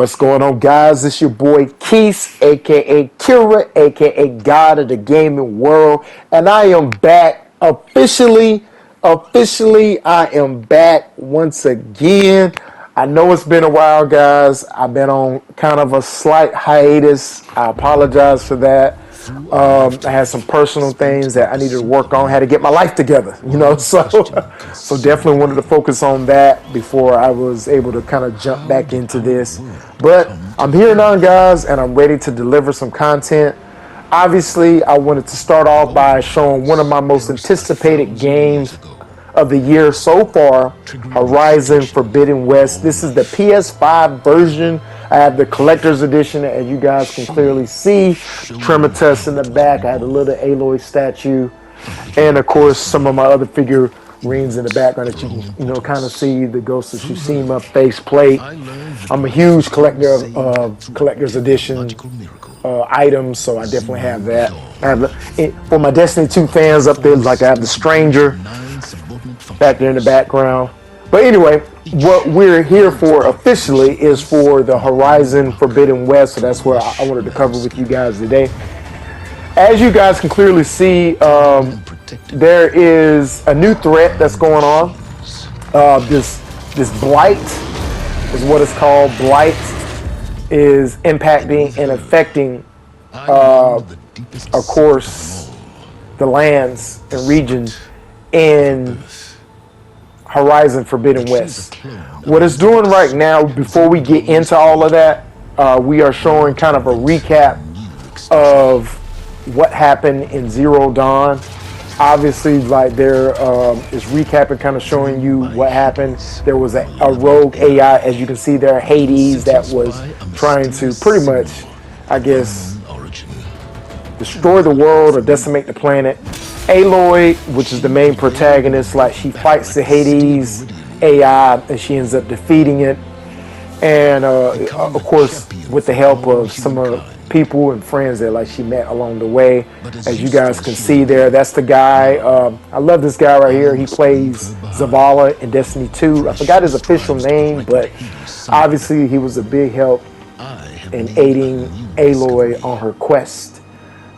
What's going on, guys? It's your boy Keith, aka Kira, aka God of the Gaming World, and I am back officially. I am back once again. I know it's been a while, guys. I've been on kind of a slight hiatus. I apologize for that. I had some personal things that I needed to work on. Had to get my life together, so definitely wanted to focus on that before I was able to kind of jump back into this. But I'm here now, guys, and I'm ready to deliver some content. Obviously, I wanted to start off by showing one of my most anticipated games of the year so far, Horizon Forbidden West. This is the PS5 version. I have the collector's edition, as you guys can clearly see. Trematus in the back. I have the little Aloy statue, and of course some of my other figurines in the background that you can, kind of see the Ghost of Tsushima faceplate. I'm a huge collector of collector's edition items, so I definitely have that. I have for my Destiny 2 fans up there, like I have the Stranger back there in the background. But anyway, what we're here for officially is for the Horizon Forbidden West, so that's what I wanted to cover with you guys today. As you guys can clearly see, there is a new threat that's going on. This blight is what it's called. Blight is impacting and affecting, of course, the lands and regions in Horizon Forbidden West. What it's doing right now, before we get into all of that, we are showing kind of a recap of what happened in Zero Dawn. Obviously, like there is recapping, kind of showing you what happened. There was a rogue AI, as you can see there, Hades, that was trying to pretty much, I guess, destroy the world or decimate the planet. Aloy, which is the main protagonist, like she fights the Hades AI and she ends up defeating it. And of course, with the help of some people and friends that like she met along the way. As you guys can see there, that's the guy. I love this guy right here. He plays Zavala in Destiny 2. I forgot his official name, but obviously he was a big help in aiding Aloy on her quest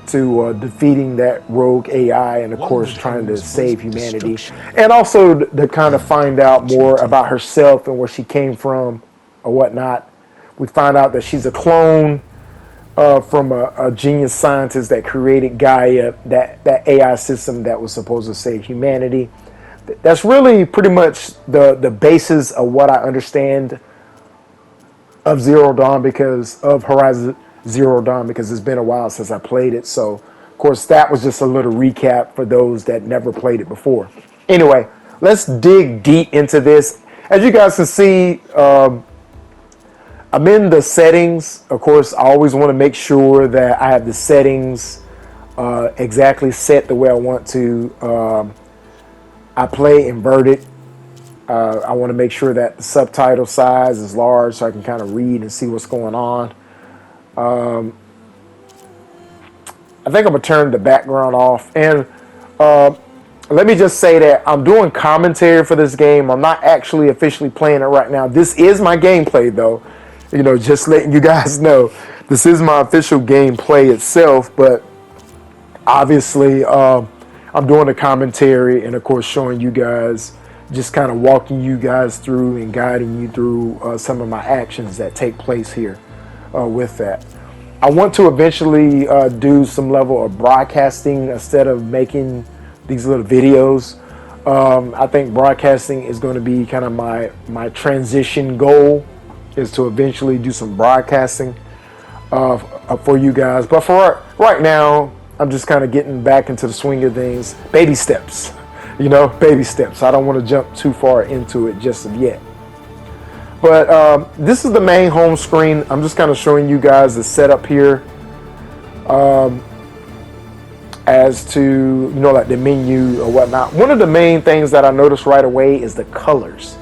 to defeating that rogue AI, and of course trying to save humanity, and also to kind of find out more about herself and where she came from or whatnot. We find out that she's a clone from a genius scientist that created Gaia, that AI system that was supposed to save humanity. That's really pretty much the basis of what I understand of Zero Dawn, because of Horizon Zero Dawn, because it's been a while since I played it. So of course that was just a little recap for those that never played it before. Anyway, let's dig deep into this. As you guys can see, I'm in the settings. Of course, I always want to make sure that I have the settings exactly set the way I want to. I play inverted. I want to make sure that the subtitle size is large so I can kind of read and see what's going on. I think I'm going to turn the background off. And let me just say that I'm doing commentary for this game. I'm not actually officially playing it right now. This is my gameplay, though. Just letting you guys know. This is my official gameplay itself. But obviously, I'm doing the commentary and, of course, showing you guys, just kind of walking you guys through and guiding you through some of my actions that take place here. With that, I want to eventually do some level of broadcasting instead of making these little videos. I think broadcasting is going to be kind of my transition goal, is to eventually do some broadcasting for you guys. But for right now, I'm just kind of getting back into the swing of things. Baby steps, baby steps. I don't want to jump too far into it just yet. But this is the main home screen. I'm just kind of showing you guys the setup here as to, like the menu or whatnot. One of the main things that I noticed right away is the colors.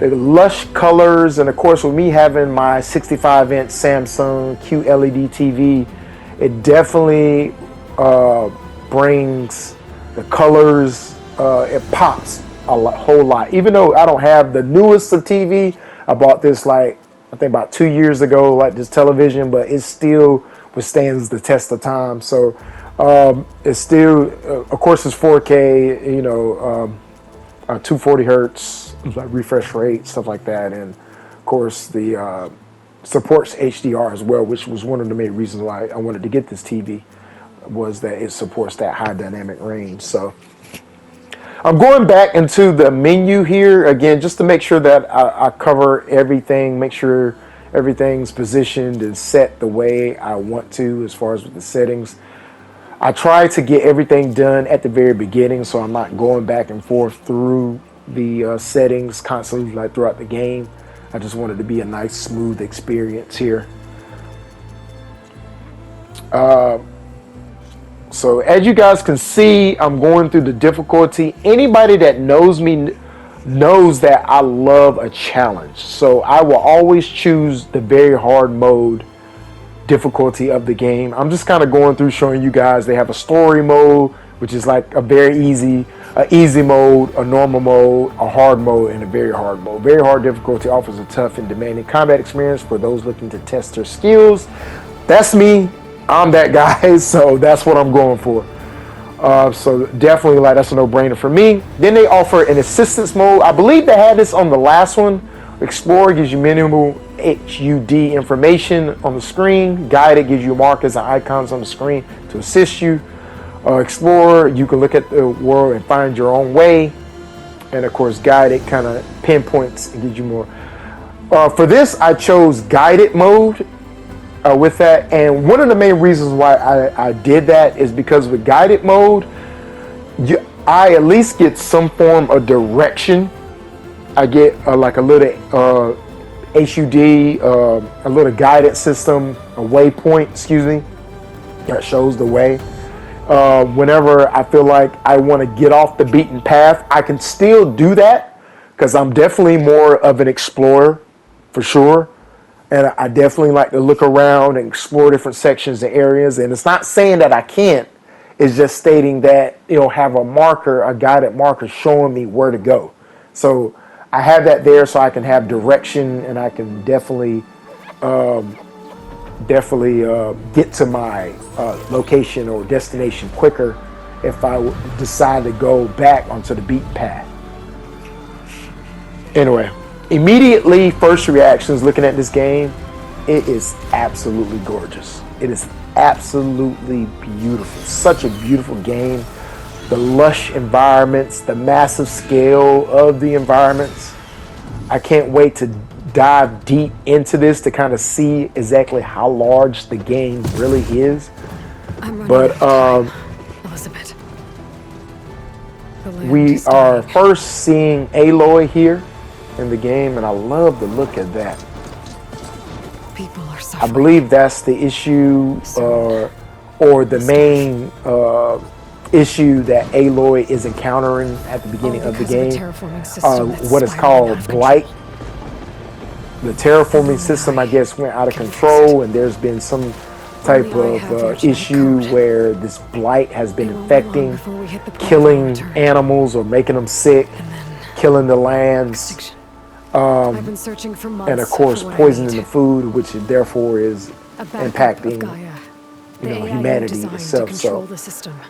The lush colors, and of course with me having my 65-inch Samsung QLED TV, it definitely brings the colors, it pops a whole lot. Even though I don't have the newest of TV, I bought this like I think about 2 years ago, like this television, but it still withstands the test of time. So it's still, of course, it's 4K, 240 hertz, like refresh rate, stuff like that, and of course the supports HDR as well, which was one of the main reasons why I wanted to get this TV, was that it supports that high dynamic range. So I'm going back into the menu here again, just to make sure that I cover everything, make sure everything's positioned and set the way I want to as far as with the settings. I try to get everything done at the very beginning, so I'm not going back and forth through the settings constantly like throughout the game. I just want it to be a nice, smooth experience here. So as you guys can see, I'm going through the difficulty. Anybody that knows me knows that I love a challenge. So I will always choose the very hard mode difficulty of the game. I'm just kind of going through showing you guys they have a story mode, which is like a very easy mode, a normal mode, a hard mode, and a very hard mode. Very hard difficulty offers a tough and demanding combat experience for those looking to test their skills. That's me. I'm that guy, so that's what I'm going for. So definitely, like, that's a no-brainer for me. Then they offer an assistance mode. I believe they had this on the last one. Explorer gives you minimal HUD information on the screen. Guided gives you markers and icons on the screen to assist you. Explorer, you can look at the world and find your own way. And of course, guided kind of pinpoints and gives you more. For this, I chose guided mode. With that, and one of the main reasons why I did that is because with guided mode, I at least get some form of direction. I get like a little HUD, a little guidance system, a waypoint, excuse me, that shows the way. Whenever I feel like I want to get off the beaten path, I can still do that because I'm definitely more of an explorer, for sure. And I definitely like to look around and explore different sections and areas. And it's not saying that I can't. It's just stating that it'll have a marker, a guided marker showing me where to go. So I have that there so I can have direction, and I can definitely get to my location or destination quicker if I decide to go back onto the beaten path. Anyway. Immediately, first reactions looking at this game, it is absolutely gorgeous. It is absolutely beautiful. Such a beautiful game. The lush environments, the massive scale of the environments. I can't wait to dive deep into this to kind of see exactly how large the game really is. But Elizabeth, we are first seeing Aloy here in the game, and I love the look of that. People are suffering. I believe that's the issue, or the main issue that Aloy is encountering at the beginning of the game. What is called blight. The terraforming system, I guess, went out of control, and there's been some type of issue where this blight has been infecting, killing animals or making them sick, killing the lands. I've been searching for months, and of course poisoning the food, which therefore is impacting humanity itself. So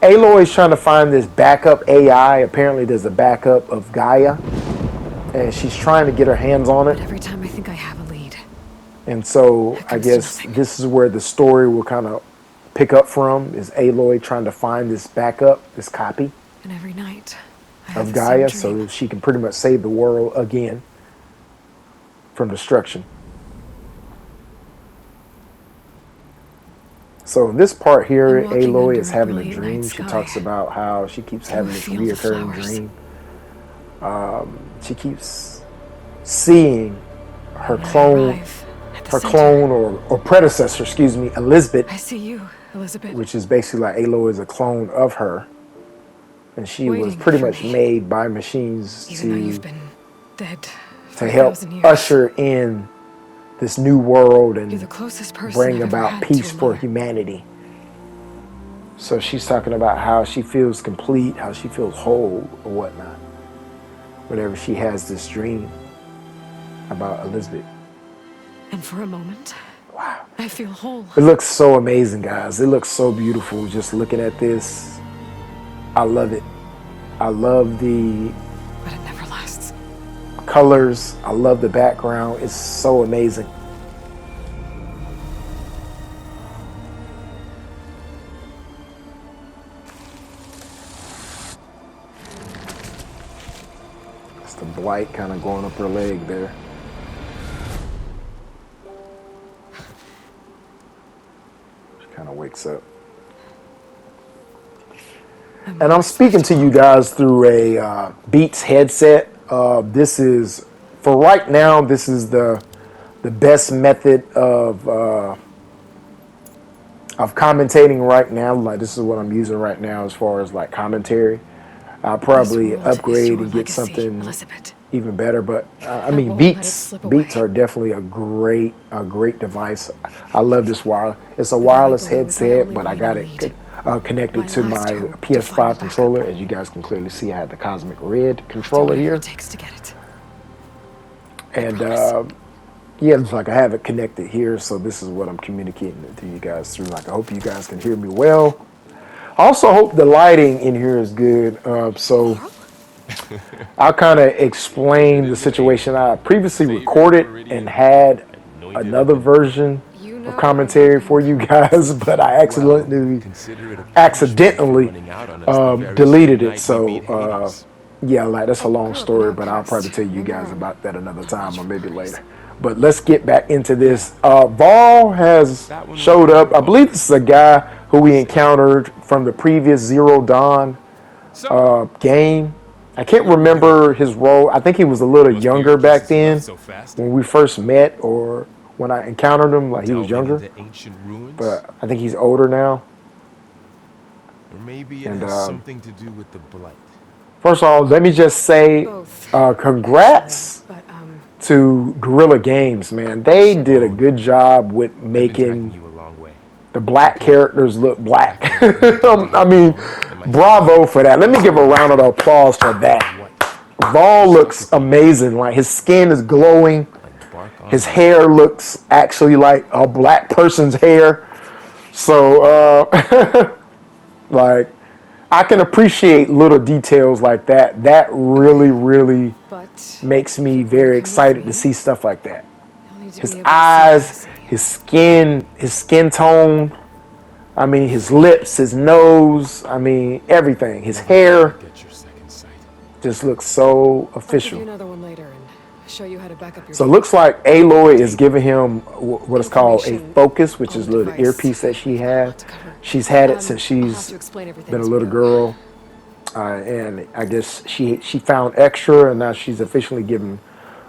Aloy is trying to find this backup AI. Apparently there's a backup of Gaia, and she's trying to get her hands on it. Every time I think I have a lead. And so I guess this is where the story will kind of pick up from, is Aloy trying to find this backup, this copy and every night of Gaia, so she can pretty much save the world again from destruction. So in this part here, Aloy is having a dream. She talks about how she keeps having this reoccurring dream. She keeps seeing her clone, or predecessor, excuse me, Elizabeth. I see you, Elizabeth. Which is basically like Aloy is a clone of her. And she was pretty much made by machines to help usher in this new world and bring about peace for humanity. So she's talking about how she feels complete, how she feels whole or whatnot, whenever she has this dream about Elizabeth. And for a moment, Wow. I feel whole. It looks so amazing, guys. It looks so beautiful just looking at this. I love it. I love the But it never lasts. colors. I love the background. It's so amazing. It's the blight kind of going up her leg there. She kind of wakes up. And I'm speaking to you guys through a Beats headset. This is, for right now, this is the best method of commentating right now. Like, this is what I'm using right now as far as like commentary. I'll probably upgrade and get something Elizabeth. even better. But I mean, won't let it Beats slip away. are definitely a great device. I love this wire. It's a The wireless Bible was my headset, only but I way got to it lead. connected My to last my hope to find a PS5 backup. controller. As you guys can clearly see, I had the Cosmic Red Do controller whatever here. it takes to get it. And promise. yeah, it's like I have it connected here, so this is what I'm communicating to you guys through. Like, I hope you guys can hear me well. I also hope the lighting in here is good. So I'll kind of explain the situation. I previously recorded and had another version You of know commentary for you guys, but I accidentally deleted it. So yeah, like that's a long girl, story, now but I'll probably cursed. tell you You're guys wrong. about that another time or maybe parties. later. But let's get back into this. Vol has showed up. I believe this is a guy who we encountered from the previous Zero Dawn game. I can't remember his role. I think he was a little younger back then when we first met, or when I encountered him, like he was younger. But I think he's older now. Or maybe it And has something to do with the blight. first of all, let me just say Both. congrats But, to Guerrilla Games, man. They did a good job with I've been tracking making you a long way. the black characters look black. I mean, bravo for that. Let me give a round of applause for that. Vol looks amazing. Like, his skin is glowing. His hair looks actually like a black person's hair. So, like, I can appreciate little details like that. That really but makes me if you're very gonna come excited with to me, see stuff like that. you'll need to His be able to see eyes, what I see. his skin tone. I mean, his lips, his nose. I mean, everything. His hair Get your second sight. just looks so I'll give you official. another one later and show you how to back up your So it looks like Aloy is giving him what is called a Information focus, which on is the a little device. earpiece that she had. Lot to cover. She's had it since I'll have she's to explain everything been a as we little go. girl. And I guess she found extra, and now she's officially giving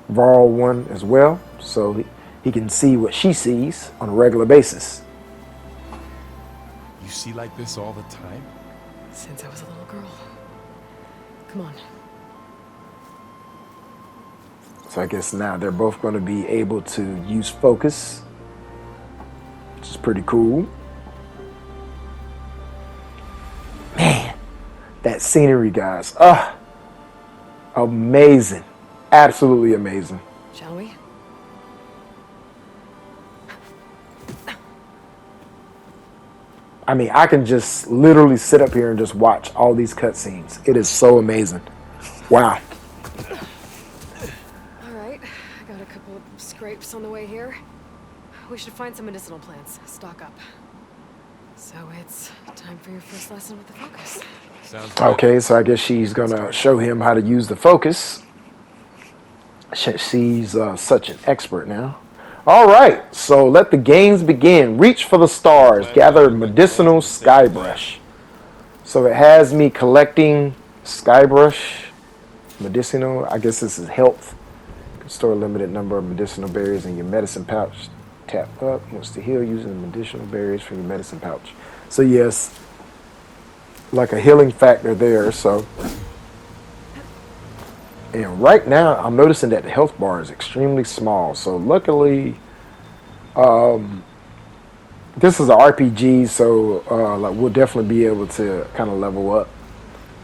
Varl one as well, so he can see what she sees on a regular basis. You see like this all the time? Since I was a little girl. Come on. So I guess now they're both going to be able to use focus, which is pretty cool. Man, that scenery, guys. Amazing. Absolutely amazing. Shall we? I mean, I can just literally sit up here and just watch all these cutscenes. It is so amazing. Wow. All right. I got a couple of scrapes on the way here. We should find some medicinal plants. Stock up. So it's time for your first lesson with the focus. Sounds good. Okay, so I guess she's gonna show him how to use the focus. She's such an expert now. All right, so let the games begin. Reach for the stars. Gather medicinal skybrush. So it has me collecting skybrush, medicinal. I guess this is health. You can store a limited number of medicinal berries in your medicine pouch. Tap up. Wants to heal using medicinal berries from your medicine pouch. So yes, like a healing factor there. So, and right now I'm noticing that the health bar is extremely small. So luckily, this is an RPG, so like we'll definitely be able to kind of level up.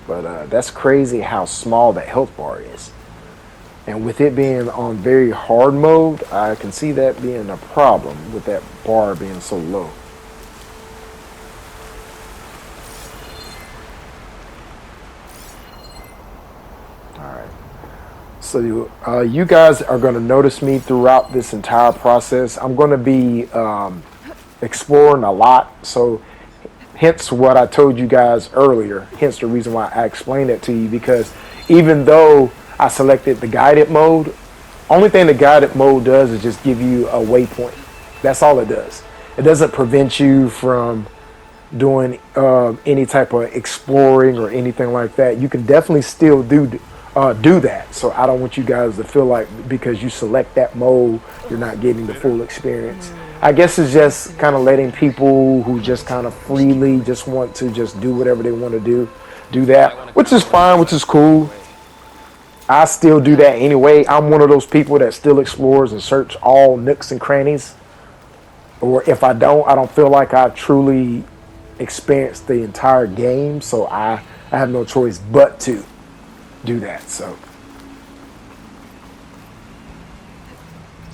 But that's crazy how small that health bar is. And with it being on very hard mode, I can see that being a problem with that bar being so low. Alright. So you guys are going to notice me throughout this entire process. I'm going to be exploring a lot. So hence what I told you guys earlier. Hence the reason why I explained it to you. Because even though I selected the guided mode, only thing the guided mode does is just give you a waypoint. That's all it does. It doesn't prevent you from doing any type of exploring or anything like that. You can definitely still do that. So I don't want you guys to feel like because you select that mode, you're not getting the full experience. I guess it's just kind of letting people who just kind of freely just want to just do whatever they want to do that, which is fine, which is cool. I still do that anyway. I'm one of those people that still explores and search all nooks and crannies. Or if I don't feel like I truly experienced the entire game. So I have no choice but to do that. So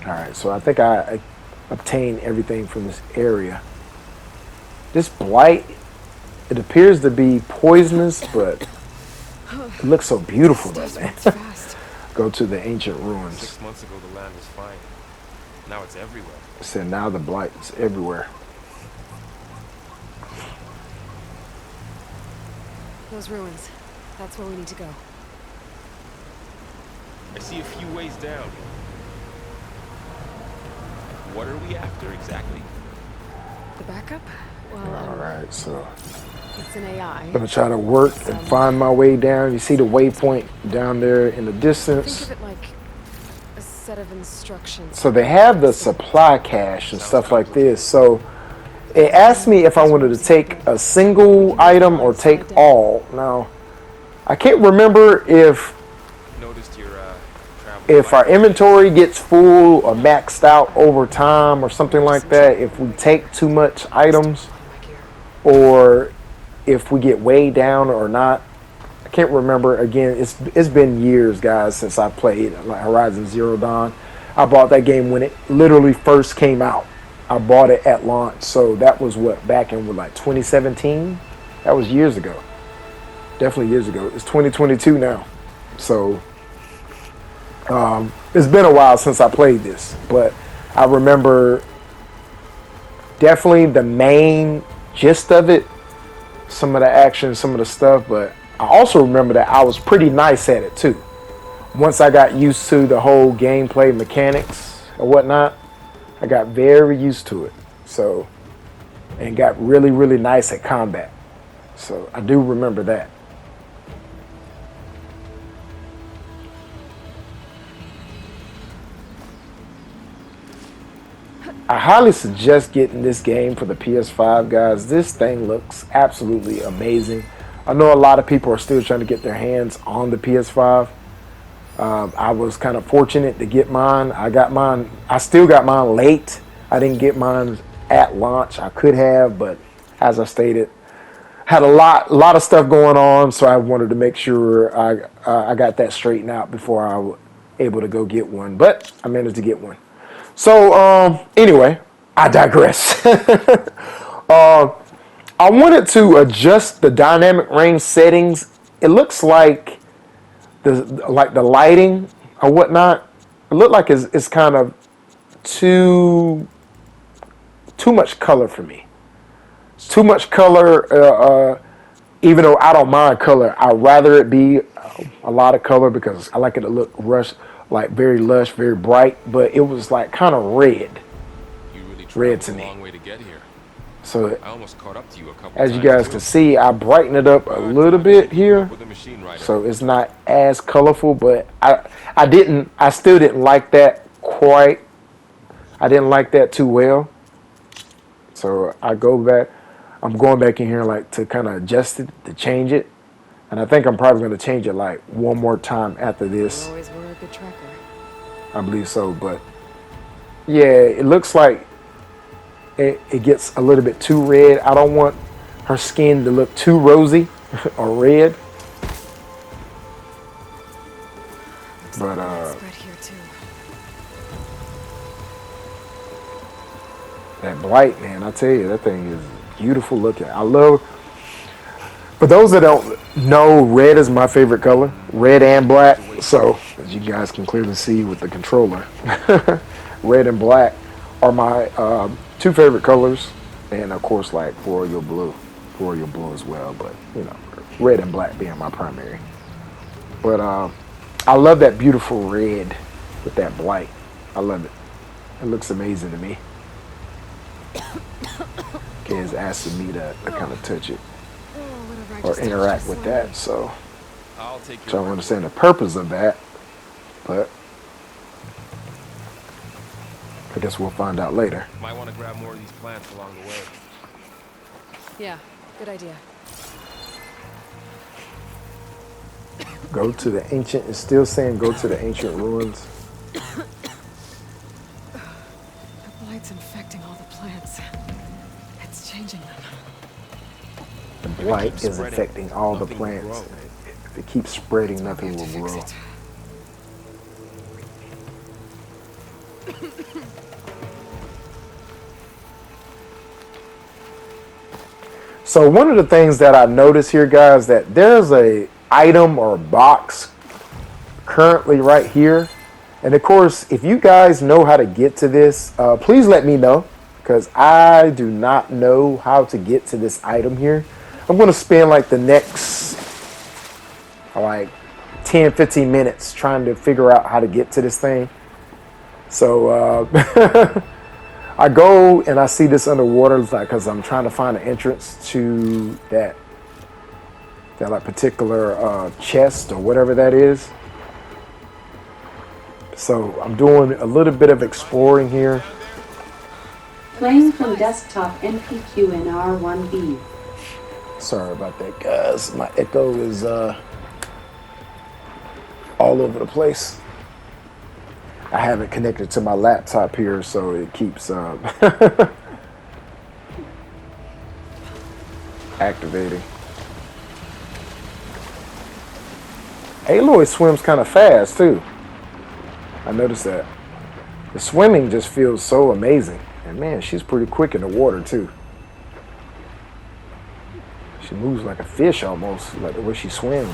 all right, so I think I obtained everything from this area. This blight, it appears to be poisonous, but it looks so beautiful though, man. Go to the ancient ruins. 6 months ago, the land was fine. Now it's everywhere. So now the blight is everywhere. Those ruins. That's where we need to go. I see a few ways down. What are we after exactly? The backup? Well, All right, so it's an AI. I'm gonna try to work and find my way down. You see the waypoint down there in the distance. Think of it like a set of instructions. So they have the supply cache and stuff like this. So it asked me if I wanted to take a single item or take all. Now, I can't remember if our inventory gets full or maxed out over time or something like that, if we take too much items or if we get way down or not. I can't remember. Again, it's been years, guys, since I played like Horizon Zero Dawn. I bought that game when it literally first came out. I bought it at launch, so that was what, back in like 2017? That was years ago. Definitely years ago. It's 2022 now. So it's been a while since I played this, but I remember definitely the main gist of it, some of the action, some of the stuff, but I also remember that I was pretty nice at it too. Once I got used to the whole gameplay mechanics or whatnot, I got very used to it. So, and got really, really nice at combat. So I do remember that. I highly suggest getting this game for the PS5, guys. This thing looks absolutely amazing. I know a lot of people are still trying to get their hands on the PS5. I was kind of fortunate to get mine. I still got mine late. I didn't get mine at launch. I could have, but as I stated, had a lot of stuff going on, so I wanted to make sure I got that straightened out before I was able to go get one. But I managed to get one. So anyway, I digress. I wanted to adjust the dynamic range settings. It looks like the lighting or whatnot. It looked like it's kind of too much color for me. It's too much color. Even though I don't mind color, I'd rather it be a lot of color because I like it to look like very lush, very bright. But it was like kind of red. You really red to traveled a me. long way to get here. So I almost caught up to you a couple as you times, guys too. can see, I brighten it up a little bit here, With a machine rider. so it's not as colorful. But I still didn't like that quite. I didn't like that too well. So I'm going back in here like to kind of adjust it, to change it. And I think I'm probably going to change it like one more time after You this. always were a good tracker. I believe so. But yeah, it looks like it gets a little bit too red. I don't want her skin to look too rosy or red. But It's ready. That blight, man, I tell you, that thing is beautiful looking. I love. For those that don't know, red is my favorite color, red and black. So as you guys can clearly see with the controller, red and black are my two favorite colors, and of course like royal blue as well. But you know, red and black being my primary. But I love that beautiful red with that blight. I love it. It looks amazing to me. Kids asking me to kind of touch it Whatever I or just touched interact is with slimy. that. So I'll take I your don't understand the purpose of that, but I guess we'll find out later. Might want to grab more of these plants along the way. Yeah, good idea. Go to the ancient. It's still saying go to the ancient ruins. The blight's infecting all the plants. It's changing them. The If it blight keeps is spreading, affecting all the nothing will plants. grow. If it keeps spreading, We nothing have will to fix grow. it. So one of the things that I notice here, guys, that there's a item or box currently right here. And of course, if you guys know how to get to this, please let me know, because I do not know how to get to this item here. I'm going to spend like the next like 10, 15 minutes trying to figure out how to get to this thing. So I go and I see this underwater, like, because I'm trying to find an entrance to that like particular chest or whatever that is. So I'm doing a little bit of exploring here. Playing from desktop NPQ in R1B. Sorry about that, guys. My echo is all over the place. I have it connected to my laptop here, so it keeps activating. Aloy swims kind of fast too. I noticed that. The swimming just feels so amazing. And man, she's pretty quick in the water too. She moves like a fish almost, like the way she swims.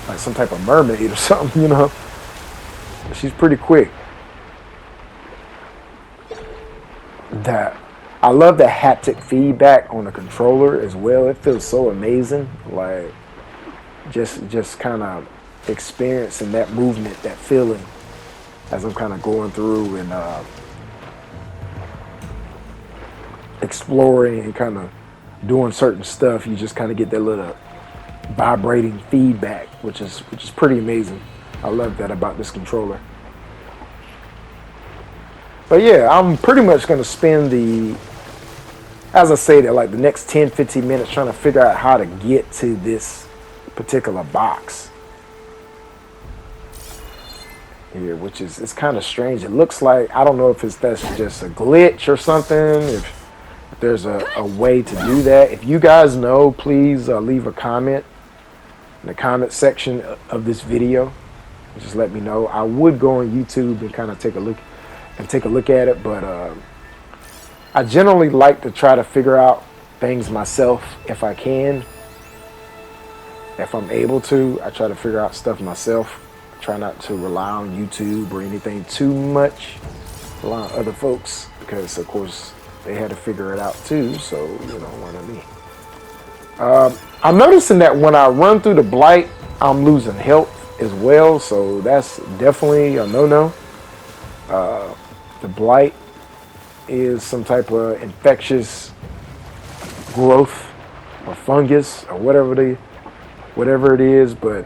Like some type of mermaid or something, you know. But she's pretty quick. I love the haptic feedback on the controller as well. It feels so amazing. Like just kind of experiencing that movement, that feeling as I'm kind of going through and exploring and kind of doing certain stuff. You just kind of get that little vibrating feedback, which is pretty amazing. I love that about this controller. But yeah, I'm pretty much going to spend as I say, like the next 10, 15 minutes trying to figure out how to get to this particular box here, which is, it's kind of strange. It looks like, I don't know if that's just a glitch or something, if there's a way to do that. If you guys know, please leave a comment in the comment section of this video. Just let me know. I would go on YouTube and kind of take a look at it, but I generally like to try to figure out things myself if I can. If I'm able to, I try to figure out stuff myself. Try not to rely on YouTube or anything too much. Rely on other folks, because of course they had to figure it out too, so you know what I mean. I'm noticing that when I run through the blight, I'm losing health as well, so that's definitely a no-no. The blight is some type of infectious growth or fungus or whatever it is, but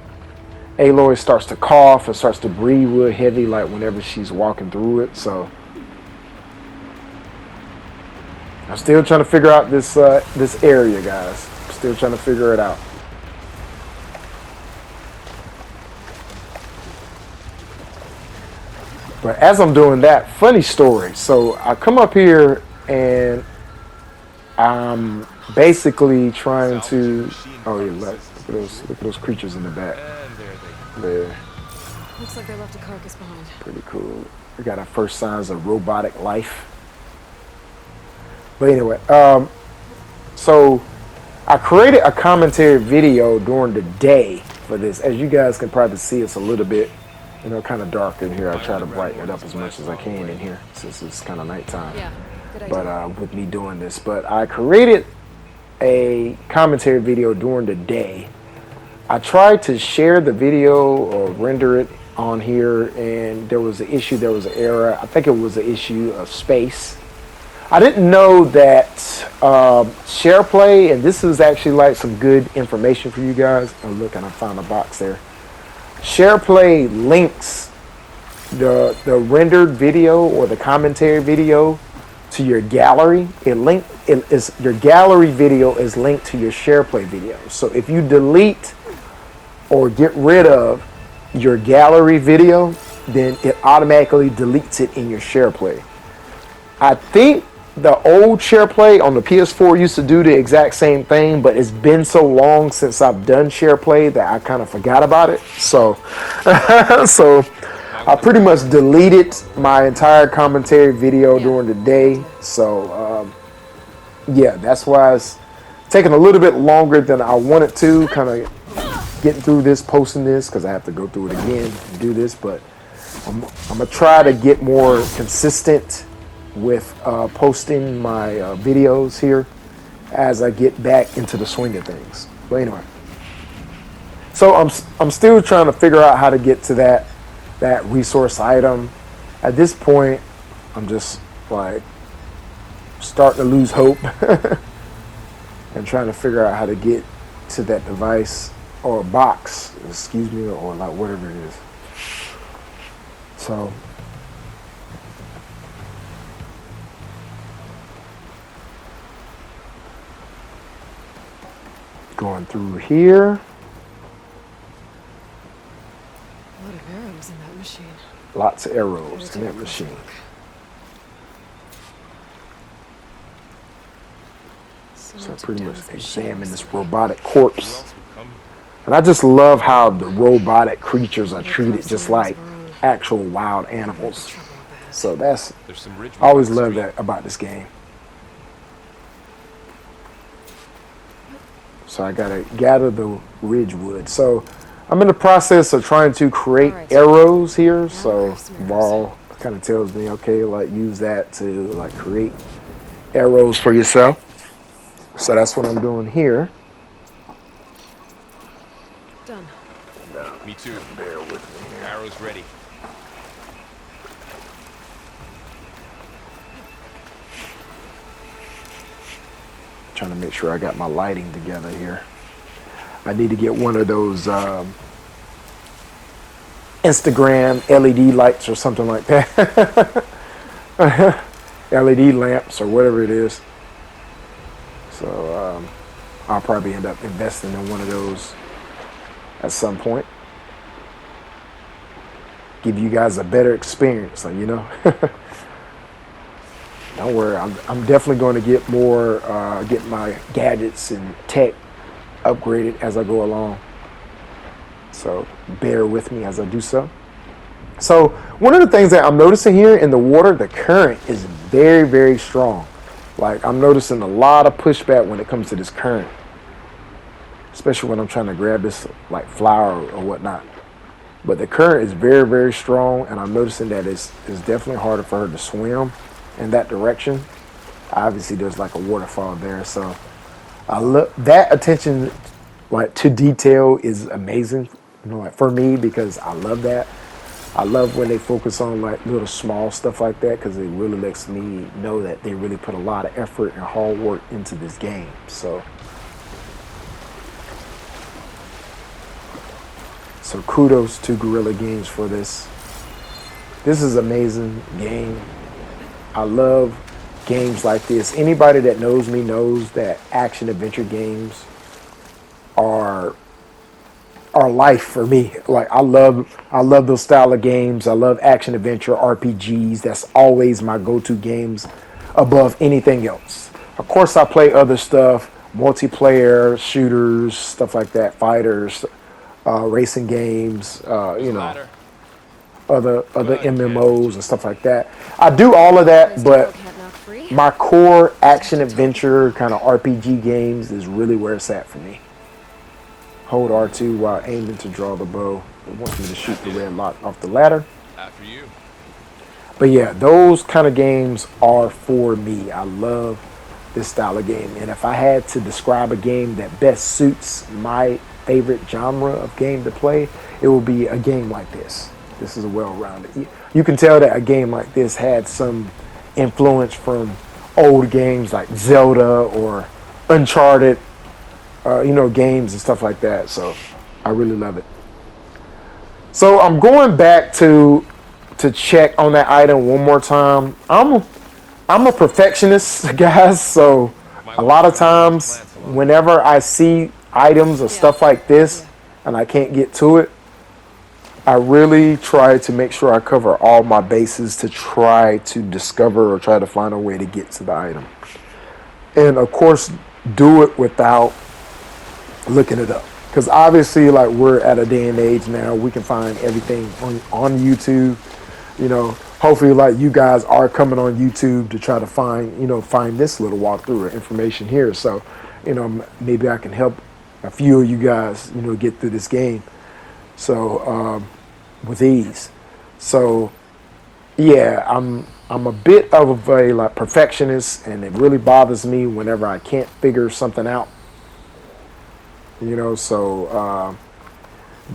Aloy starts to cough and starts to breathe real heavy, like whenever she's walking through it. So I'm still trying to figure out this area, guys. Still trying to figure it out. But as I'm doing that, funny story. So I come up here and I'm basically trying to. Oh yeah, look at those creatures in the back. And there they go. There, Looks like they left a carcass behind. pretty cool. We got our first signs of robotic life. But anyway, so I created a commentary video during the day for this. As you guys can probably see, it's a little bit, kind of dark in here. I try to brighten it up as much as I can in here since it's kind of nighttime. Yeah, good idea. But with me doing this, but I created a commentary video during the day. I tried to share the video or render it on here, and there was an issue. There was an error. I think it was an issue of space. I didn't know that SharePlay, and this is actually like some good information for you guys. Oh, look, and I found a box there. SharePlay links the rendered video or the commentary video to your gallery. Your gallery video is linked to your SharePlay video. So if you delete or get rid of your gallery video, then it automatically deletes it in your SharePlay. I think the old SharePlay on the PS4 used to do the exact same thing, but it's been so long since I've done SharePlay that I kind of forgot about it. So, so I pretty much deleted my entire commentary video during the day. So, yeah, that's why it's taking a little bit longer than I wanted to, kind of getting through this, posting this, because I have to go through it again and do this. But I'm going to try to get more consistent with posting my videos here as I get back into the swing of things. But anyway, so I'm still trying to figure out how to get to that resource item. At this point, I'm just like starting to lose hope and trying to figure out how to get to that device or box, excuse me, or like whatever it is. So going through here. A lot of arrows in that machine. Lots of arrows in that machine. So I pretty much examine this robotic corpse. And I just love how the robotic creatures are treated just like actual wild animals. So I always love that about this game. So I gotta gather the ridgewood. So I'm in the process of trying to create arrows here. So Val kind of tells me, okay, like use that to like create arrows for yourself. So that's what I'm doing here. Done. Me too. Bear with me here. Arrows ready. Trying to make sure I got my lighting together here. I need to get one of those Instagram LED lights or something like that. LED lamps or whatever it is. So I'll probably end up investing in one of those at some point. Give you guys a better experience, like, Don't worry, I'm definitely going to get more, get my gadgets and tech upgraded as I go along. So bear with me as I do so. So one of the things that I'm noticing here in the water, the current is very, very strong. Like I'm noticing a lot of pushback when it comes to this current, especially when I'm trying to grab this like flower or whatnot. But the current is very, very strong, and I'm noticing that it's definitely harder for her to swim in that direction. Obviously there's like a waterfall there, so I look that attention like to detail is amazing, like for me, because I love that. I love when they focus on like little small stuff like that, because it really lets me know that they really put a lot of effort and hard work into this game. So kudos to Guerrilla Games for this. This is an amazing game. I love games like this. Anybody that knows me knows that action adventure games are life for me. Like I love those style of games. I love action adventure RPGs. That's always my go-to games above anything else. Of course I play other stuff, multiplayer, shooters, stuff like that, fighters, racing games, other MMOs and stuff like that. I do all of that, but my core action adventure kind of RPG games is really where it's at for me. Hold R2 while aiming to draw the bow. It wants me to shoot the red lock off the ladder. After you. But yeah, those kind of games are for me. I love this style of game. And if I had to describe a game that best suits my favorite genre of game to play, it would be a game like this. This is a well-rounded. You can tell that a game like this had some influence from old games like Zelda or Uncharted, games and stuff like that. So I really love it. So I'm going back to check on that item one more time. I'm a perfectionist, guys. So a lot of times, whenever I see items or stuff like this, and I can't get to it, I really try to make sure I cover all my bases to try to discover or try to find a way to get to the item. And of course, do it without looking it up. Because obviously, like, we're at a day and age now, we can find everything on YouTube. Hopefully, like, you guys are coming on YouTube to try to find this little walkthrough of information here. So, maybe I can help a few of you guys, get through this game. So, with ease. So, yeah, I'm a bit of a like perfectionist, and it really bothers me whenever I can't figure something out. So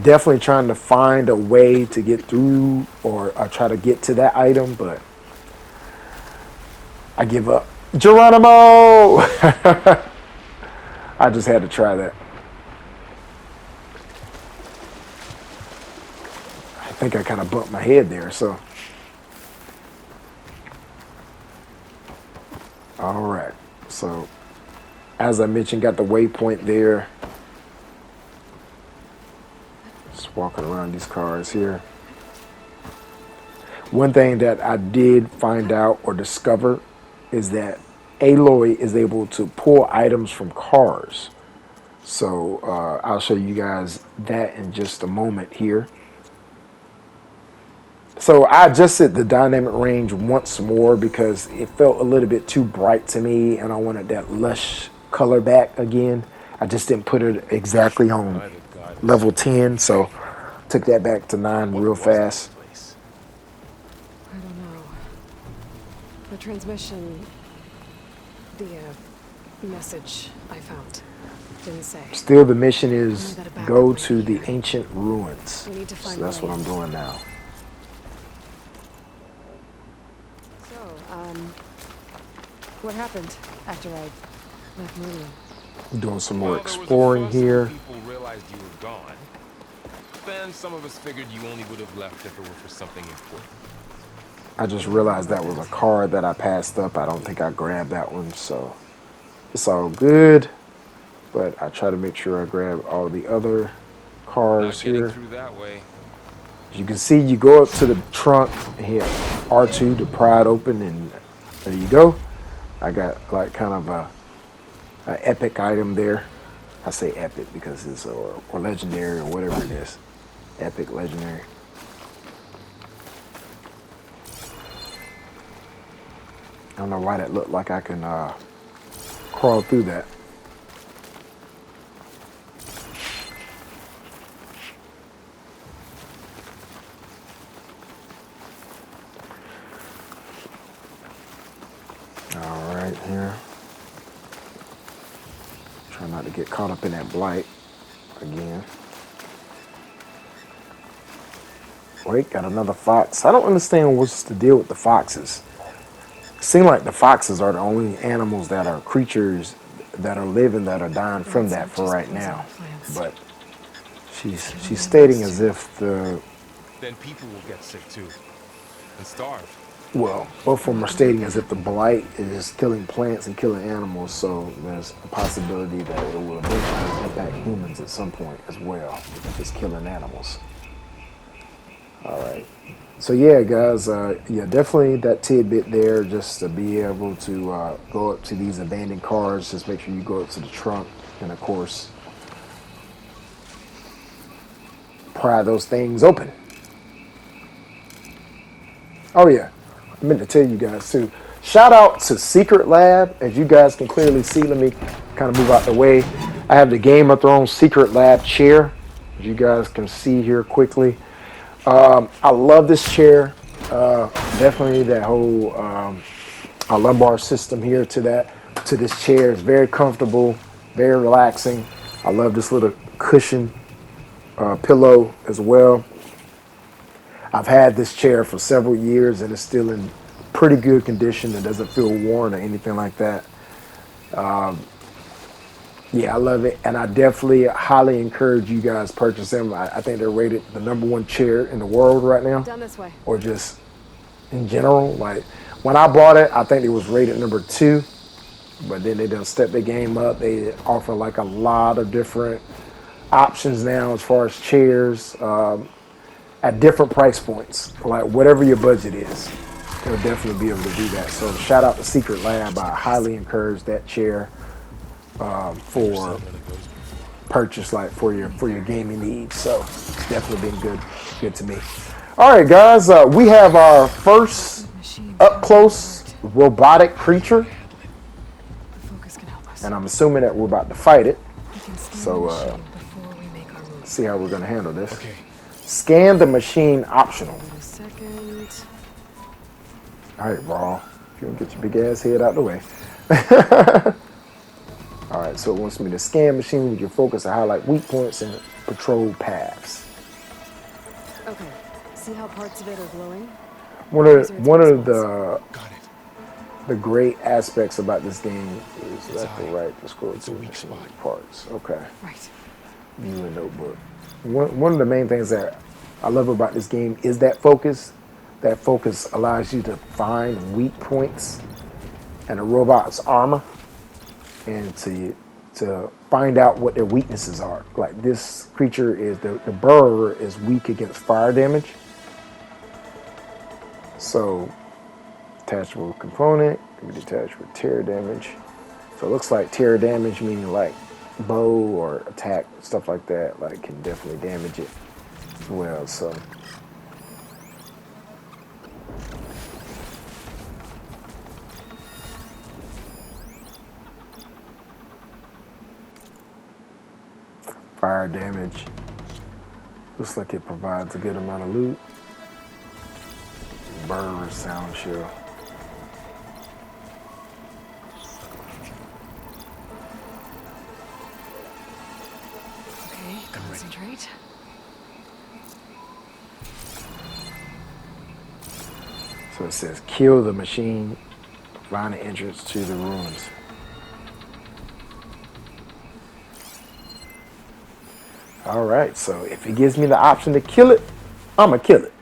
definitely trying to find a way to get through or try to get to that item, but I give up. Geronimo! I just had to try that. I think I kind of bumped my head there, so. All right. So, as I mentioned, got the waypoint there. Just walking around these cars here. One thing that I did find out or discover is that Aloy is able to pull items from cars. So I'll show you guys that in just a moment here. So I adjusted the dynamic range once more because it felt a little bit too bright to me, and I wanted that lush color back again. I just didn't put it exactly on level 10, so took that back to 9 real fast. I don't know. The transmission, the message I found didn't say. Still, the mission is go to the ancient ruins. We need to find So that's what I'm doing now. So, what happened after I left Meridian? Doing some more exploring here. People realized you were gone. Then some of us figured you only would have left if it were for something important. I just realized that was a card that I passed up. I don't think I grabbed that one, so it's all good. But I try to make sure I grab all the other cars here. Through that way. As you can see, you go up to the trunk and hit R2 to pry it open, and there you go. I got like kind of a epic item there. I say epic because it's or legendary or whatever it is. Epic, legendary. I don't know why that looked like I can crawl through that. All right, here. Try not to get caught up in that blight again. Wait, got another fox. I don't understand what's the deal with the foxes. It seems like the foxes are the only animals that are creatures that are living that are dying from that for right now. But she's stating as if the... Then people will get sick too. And starve. Well, both of them are stating as if the blight is killing plants and killing animals, so there's a possibility that it will eventually impact humans at some point as well, if it's killing animals. All right. So yeah, guys, yeah, definitely that tidbit there, just to be able to go up to these abandoned cars. Just make sure you go up to the trunk, and of course, pry those things open. Oh yeah. I meant to tell you guys too, Shout out to Secret Lab. As you guys can clearly see, let me kind of move out the way. I have the Game of Thrones Secret Lab chair. As you guys can see here quickly. I love this chair. Definitely that whole lumbar system here to this chair is very comfortable, very relaxing. I love this little cushion pillow as well. I've had this chair for several years and it's still in pretty good condition. It doesn't feel worn or anything like that. Yeah, I love it, and I definitely highly encourage you guys purchase them. I think they're rated the #1 chair in the world right now, Down this way. or just in general. Like when I bought it, I think it was rated #2, but then they done stepped their game up. They offer like a lot of different options now as far as chairs at different price points, like whatever your budget is. They'll definitely be able to do that. So shout out to Secret Lab. I highly encourage that chair for purchase, like for your gaming needs. So it's definitely been good to me. All right, guys, we have our first up close robotic creature, The focus can help us. and I'm assuming that we're about to fight it. We can scan So, the machine before we make our move. See how we're gonna handle this. Okay. Scan the machine optional. Wait a second. All right, Raw. If you can get your big ass head out the way. All right, so it wants me to scan machine with your focus to highlight weak points and patrol paths. Okay. See how parts of it are glowing? One These are its of weak the Got it. the great aspects about this game is left or high. right to scroll It's a through weak machine spot. parts. Okay, Right. view a notebook. One of the main things that I love about this game is that focus. That focus allows you to find weak points in a robot's armor and to find out what their weaknesses are. Like this creature is the burrower is weak against fire damage. So detachable component can be detached with tear damage. So it looks like tear damage meaning like bow or attack, stuff like that, like can definitely damage it as well. So fire damage. Looks like it provides a good amount of loot. Burr sound shield. Okay, concentrate. So it says kill the machine, find the entrance to the ruins. All right, so if it gives me the option to kill it, I'ma kill it.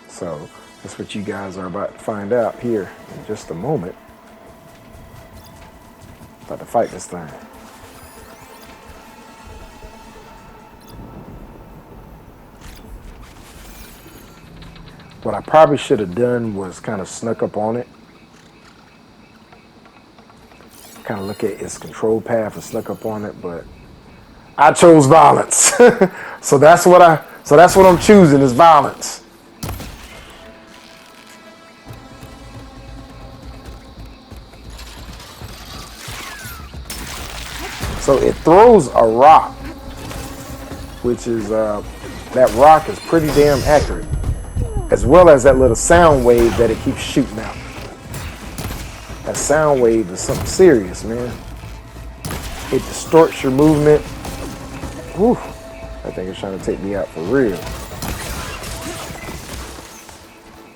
So that's what you guys are about to find out here in just a moment. About to fight this thing. What I probably should have done was kind of snuck up on it. Kind of look at its control path and snuck up on it, but I chose violence. So that's what I'm choosing is violence. So it throws a rock, which is that rock is pretty damn accurate, as well as that little sound wave that it keeps shooting out. That sound wave is something serious, man. It distorts your movement. Whew, I think it's trying to take me out for real.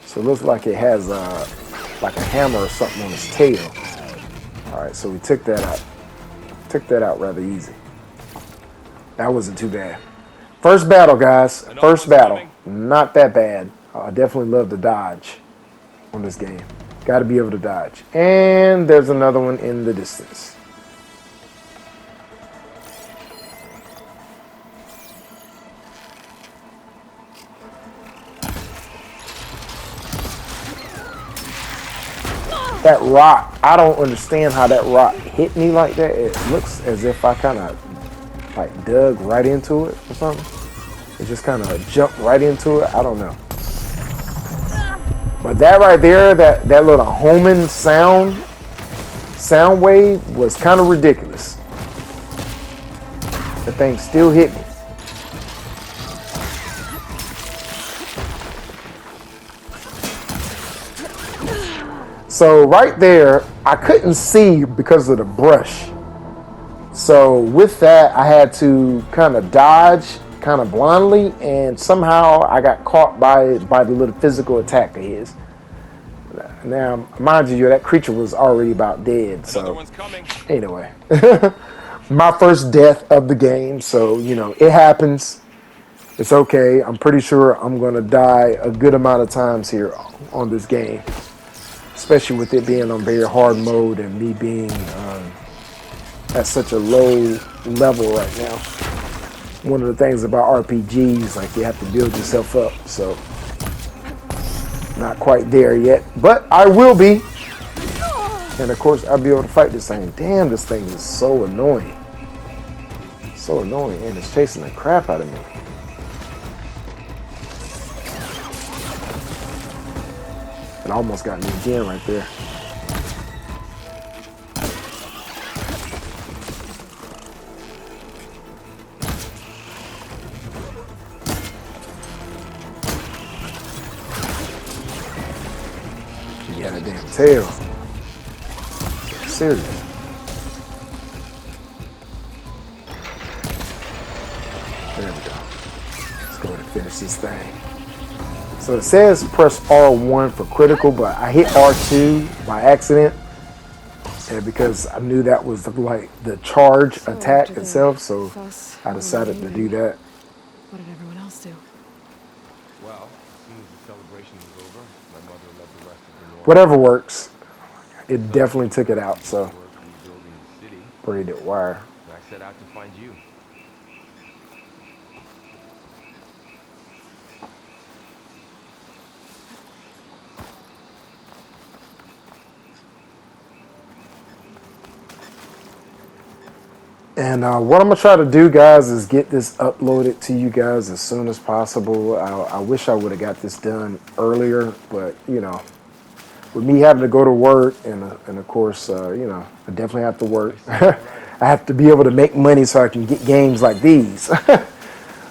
So it looks like it has like a hammer or something on its tail. All right, so we took that out. Took that out rather easy. That wasn't too bad. First battle, guys. First battle. Not that bad. I definitely love the dodge on this game. Got to be able to dodge. And there's another one in the distance. That rock, I don't understand how that rock hit me like that. It looks as if I kind of like dug right into it or something. It just kind of jumped right into it. I don't know. But that right there, that little homing sound wave was kind of ridiculous. The thing still hit me. So right there, I couldn't see because of the brush. So with that, I had to kind of dodge kind of blindly, and somehow I got caught by the little physical attack of his. Now, mind you, that creature was already about dead. Another So one's coming. anyway, my first death of the game. So, you know, it happens. It's okay. I'm pretty sure I'm going to die a good amount of times here on this game, especially with it being on very hard mode and me being at such a low level right now. One of the things about RPGs, like you have to build yourself up. So not quite there yet, but I will be. And of course, I'll be able to fight this thing. Damn, this thing is so annoying. So annoying, and it's chasing the crap out of me. It almost got me again right there. You got a damn tail. Serious. There we go. Let's go ahead and finish this thing. So it says press R1 for critical, but I hit R2 by accident, and because I knew that was like the charge attack itself, so I decided to do that. What did everyone else do? Well, as soon as the celebration was over, my mother led the rest of the North. Whatever works. It definitely took it out, so Work rebuilding the city. braided wire. I set out to find you. And what I'm gonna try to do, guys, is get this uploaded to you guys as soon as possible. I wish I would have got this done earlier, but you know, with me having to go to work and of course, you know, I definitely have to work. I have to be able to make money so I can get games like these.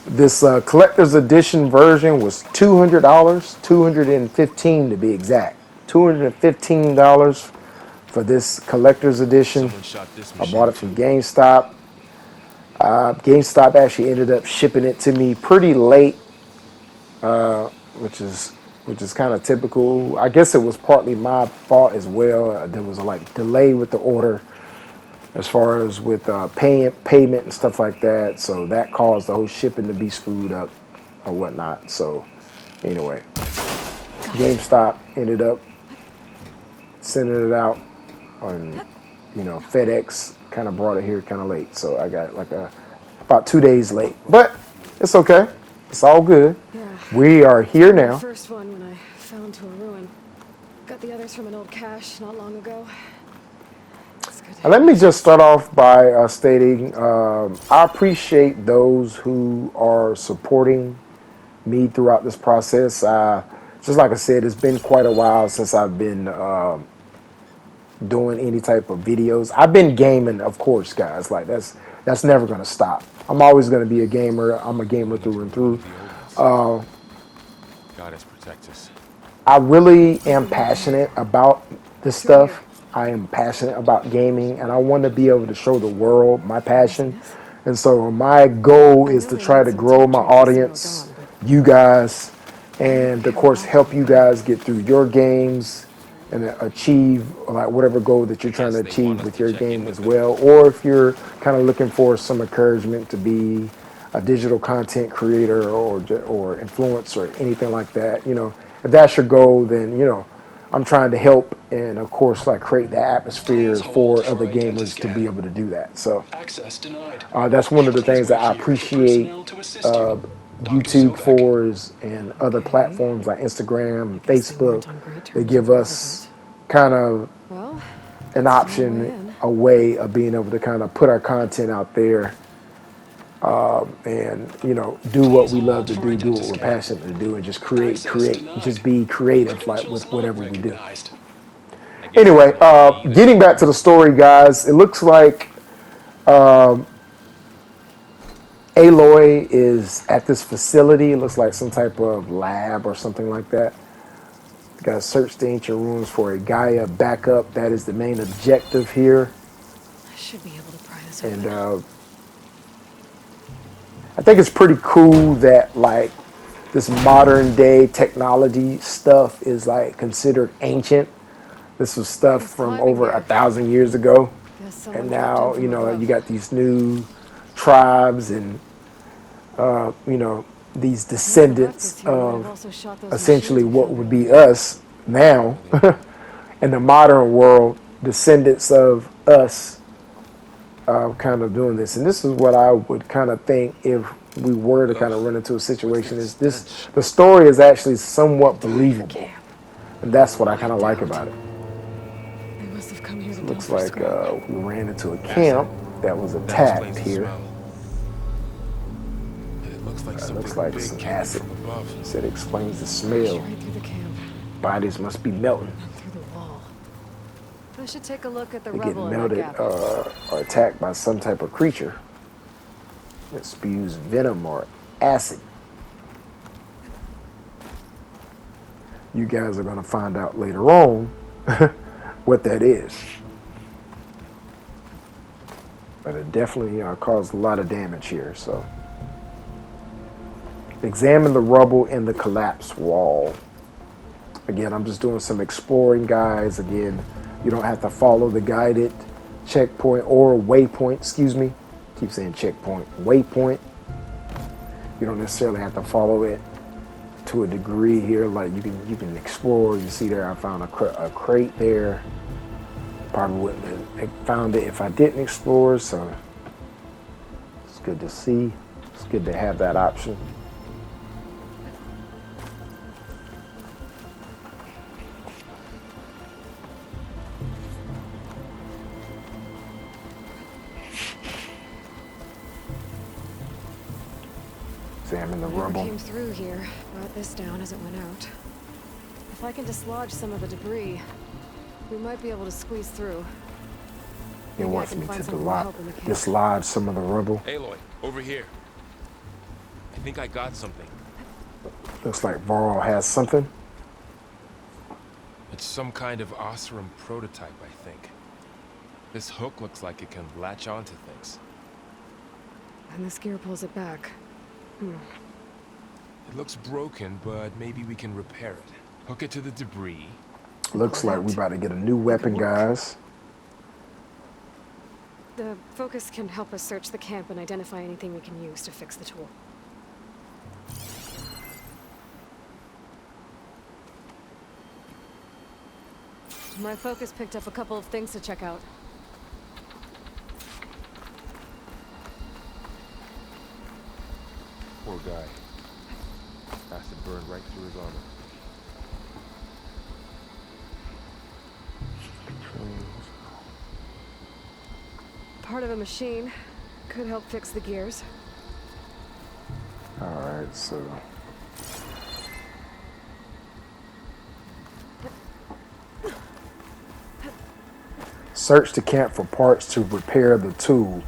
This collector's edition version was $200, $215 to be exact. $215 for this collector's edition. Someone shot this I machine bought it from too. GameStop. GameStop actually ended up shipping it to me pretty late, which is kind of typical. I guess it was partly my fault as well. There was a like delay with the order as far as with payment and stuff like that. So that caused the whole shipping to be screwed up or whatnot. So anyway, GameStop ended up sending it out on, you know, FedEx kind of brought it here kind of late. So I got like about 2 days late, but it's okay. It's all good. Yeah. We are here The now. first one when I fell into a ruin. Got the others from an old cache not long ago. It's good. And let me just start off by stating I appreciate those who are supporting me throughout this process. Just like I said, it's been quite a while since I've been doing any type of videos. I've been gaming, of course, guys. Like that's never gonna stop. I'm always gonna be a gamer. I'm a gamer through and through. God has protect us. I really am passionate about this stuff. I am passionate about gaming, and I want to be able to show the world my passion. And so my goal is to try to grow my audience, you guys, and of course help you guys get through your games and achieve like whatever goal that you're trying to achieve with your game as well. Or if you're kind of looking for some encouragement to be a digital content creator or influencer or anything like that, you know, if that's your goal, then, you know, I'm trying to help and of course like create the atmosphere for other gamers to be able to do that. So that's one of the things that I appreciate YouTube for and other platforms like Instagram, Facebook. They give us kind of Well, an option, a way of being able to kind of put our content out there and do what we love to do what we're passionate to do, and just just be creative, like with whatever we do. I guess Anyway, there's no key either. getting back to the story, guys, it looks like Aloy is at this facility. It looks like some type of lab or something like that. You gotta search the ancient ruins for a Gaia backup. That is the main objective here. I should be able to pry this And open. I think it's pretty cool that like this modern day technology stuff is like considered ancient. This was stuff There's from climbing over here. 1,000 years ago. Guess someone And dropped in now, from you above. got these new tribes and, these Whoever left descendants this here might have of also shot those essentially machines we what found would be earlier. us now in the modern world, descendants of us kind of doing this. And this is what I would kind of think if we were to kind of run into a situation is this, the story is actually somewhat believable. And that's what I kind of like about it. They must have come here to It dump looks their like scrap. we ran into a camp that was That explains attacked the here. smell. And it looks like It something looks like big some came in acid. from above. He said it explains the Straight smell. through the camp Bodies must be melting. and through the wall. I should take a look at the They get rubble in that melted gap. or attacked by some type of creature that spews venom or acid. You guys are going to find out later on what that is. But it definitely caused a lot of damage here. So examine the rubble in the collapsed wall. Again, I'm just doing some exploring, guys. Again, you don't have to follow the guided checkpoint or waypoint. Excuse me. Keep saying checkpoint. Waypoint. You don't necessarily have to follow it to a degree here. Like you can explore. You see there, I found a crate there. Probably wouldn't have found it if I didn't explore. So it's good to see. It's good to have that option. Examine the Whatever rubble. came through here brought this down as it went out. If I can dislodge some of the debris, we might be able to squeeze through. He Maybe I wants can me find to some more help in the camp. dislodge some of the rubble. Aloy, over here. I think I got something. Looks like Varl has something. It's some kind of Oseram prototype, I think. This hook looks like it can latch onto things. And this gear pulls it back. It looks broken, but maybe we can repair it. Hook it to the debris. Looks like we about to get a new weapon, guys. The focus can help us search the camp and identify anything we can use to fix the tool. My focus picked up a couple of things to check out. Poor guy. Acid burned right through his armor. Part of a machine could help fix the gears. All right, so search the camp for parts to repair the tool.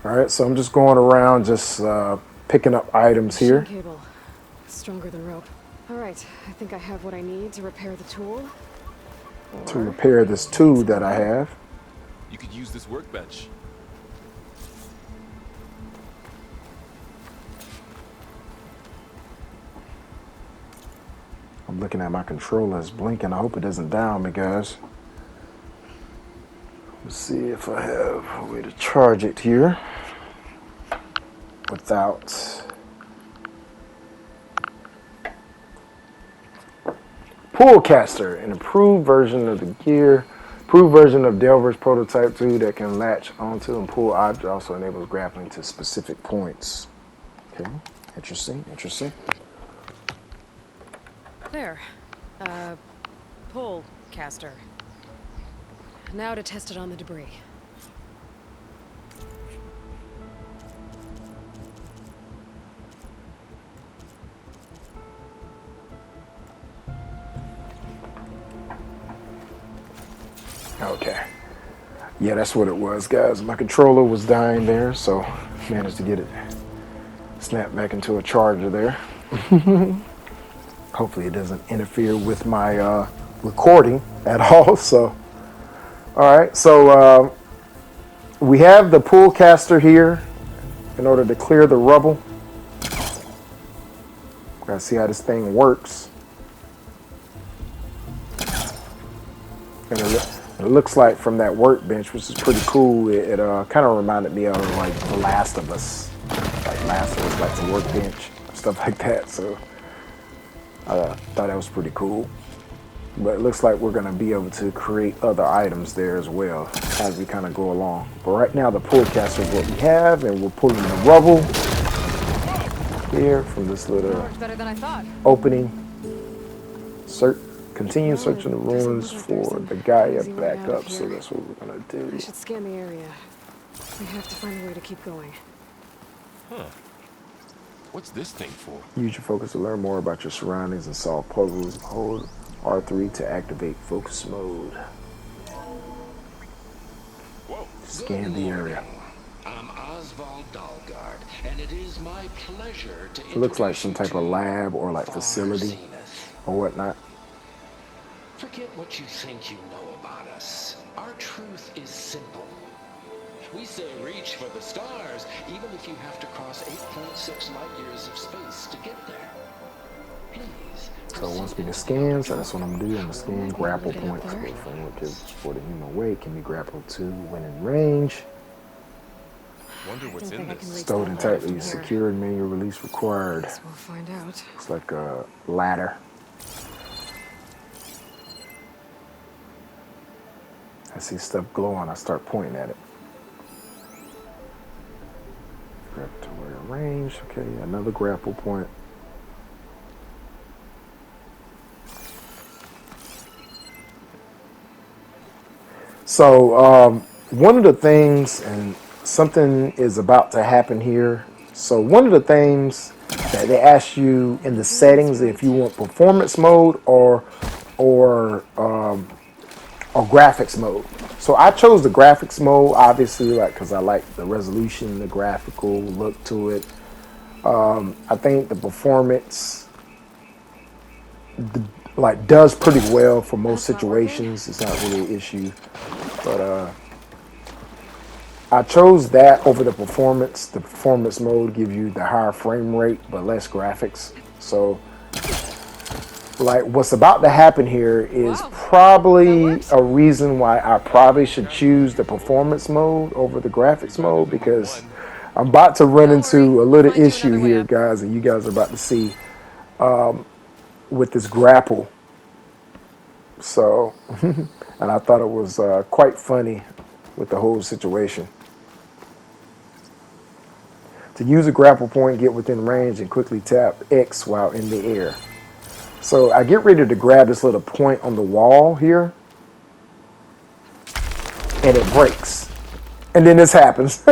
All right, so I'm just going around, just picking up items Machine here. cable. Stronger than rope. All right, I think I have what I need to repair the tool. To repair this tool that I have. You could use this workbench. I'm looking at my controller, it's blinking. I hope it doesn't down me, guys. Let's see if I have a way to charge it here without Pullcaster, an improved version of the gear, improved version of Delver's prototype tool that can latch onto and pull objects, also enables grappling to specific points. Okay, interesting, interesting. There. Pull caster. Now to test it on the debris. Okay. Yeah, that's what it was, guys. My controller was dying there, so managed to get it snapped back into a charger there. Hopefully it doesn't interfere with my recording at all. So, all right. So we have the pull caster here in order to clear the rubble. Gotta see how this thing works. And it looks like from that workbench, which is pretty cool, it kind of reminded me of like The Last of Us. Like Last of Us, like the workbench, stuff like that. So I thought that was pretty cool. But it looks like we're gonna be able to create other items there as well as we kind of go along. But right now the pull caster is what we have, and we're pulling the rubble here from this little Better than I thought. opening. Continue searching the ruins for the Gaia backup. So that's what we're gonna do. I should scan the area. We have to find a way to keep going. Huh. What's this thing for? Use your focus to learn more about your surroundings and solve puzzles. Hold R3 to activate focus mode. Whoa. Scan the area. I'm Oswald Dalgard, and it is my pleasure to It looks like some type of lab or like facility or whatnot. Forget what you think you know about us. Our truth is simple. We say reach for the stars, even if you have to cross 8.6 light years of space to get there. Please. So once we can scan, so that's what I'm gonna do. I'm gonna scan grapple points. For the human way can be grappled to when in range. Wonder what's in this. Stowed and tightly secured, manual release required. Guess we'll find out. It's like a ladder. I see stuff glowing, I start pointing at it. Grab to where range. Okay, another grapple point. So one of the things, and something is about to happen here. So one of the things that they ask you in the settings, if you want performance mode or graphics mode. So I chose the graphics mode, obviously, like because I like the resolution, the graphical look to it. I think the performance does pretty well for most situations. It's not really an issue, but I chose that over the performance. The performance mode gives you the higher frame rate but less graphics. So like what's about to happen here is probably a reason why I probably should choose the performance mode over the graphics mode, because I'm about to run into a little issue here, guys, and you guys are about to see with this grapple. So, and I thought it was quite funny with the whole situation. To use a grapple point, get within range and quickly tap X while in the air. So I get ready to grab this little point on the wall here, and it breaks. And then this happens.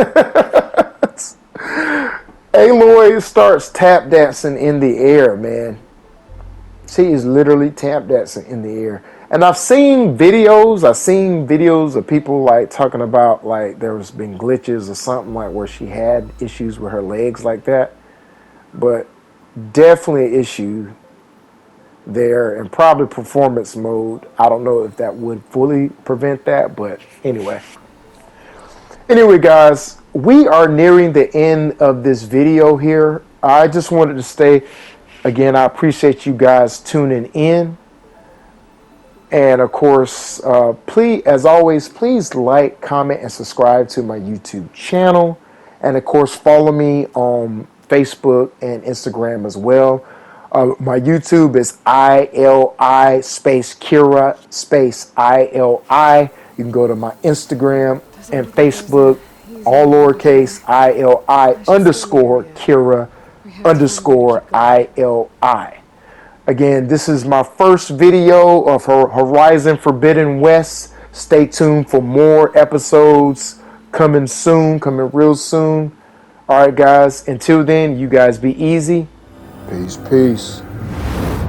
Aloy starts tap dancing in the air, man. She is literally tap dancing in the air. And I've seen videos of people like talking about like there's been glitches or something like where she had issues with her legs like that. But definitely an issue there, and probably performance mode. I don't know if that would fully prevent that, but anyway. Anyway, guys, we are nearing the end of this video here. I just wanted to say, again, I appreciate you guys tuning in. And of course, please, as always, please like, comment, and subscribe to my YouTube channel. And of course, follow me on Facebook and Instagram as well. My YouTube is ILI space Kira space ILI. You can go to my Instagram and Facebook, all lowercase ILI underscore Kira underscore ILI. Again, this is my first video of Horizon Forbidden West. Stay tuned for more episodes coming soon, coming real soon. All right, guys. Until then, you guys be easy. Peace, peace.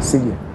See you.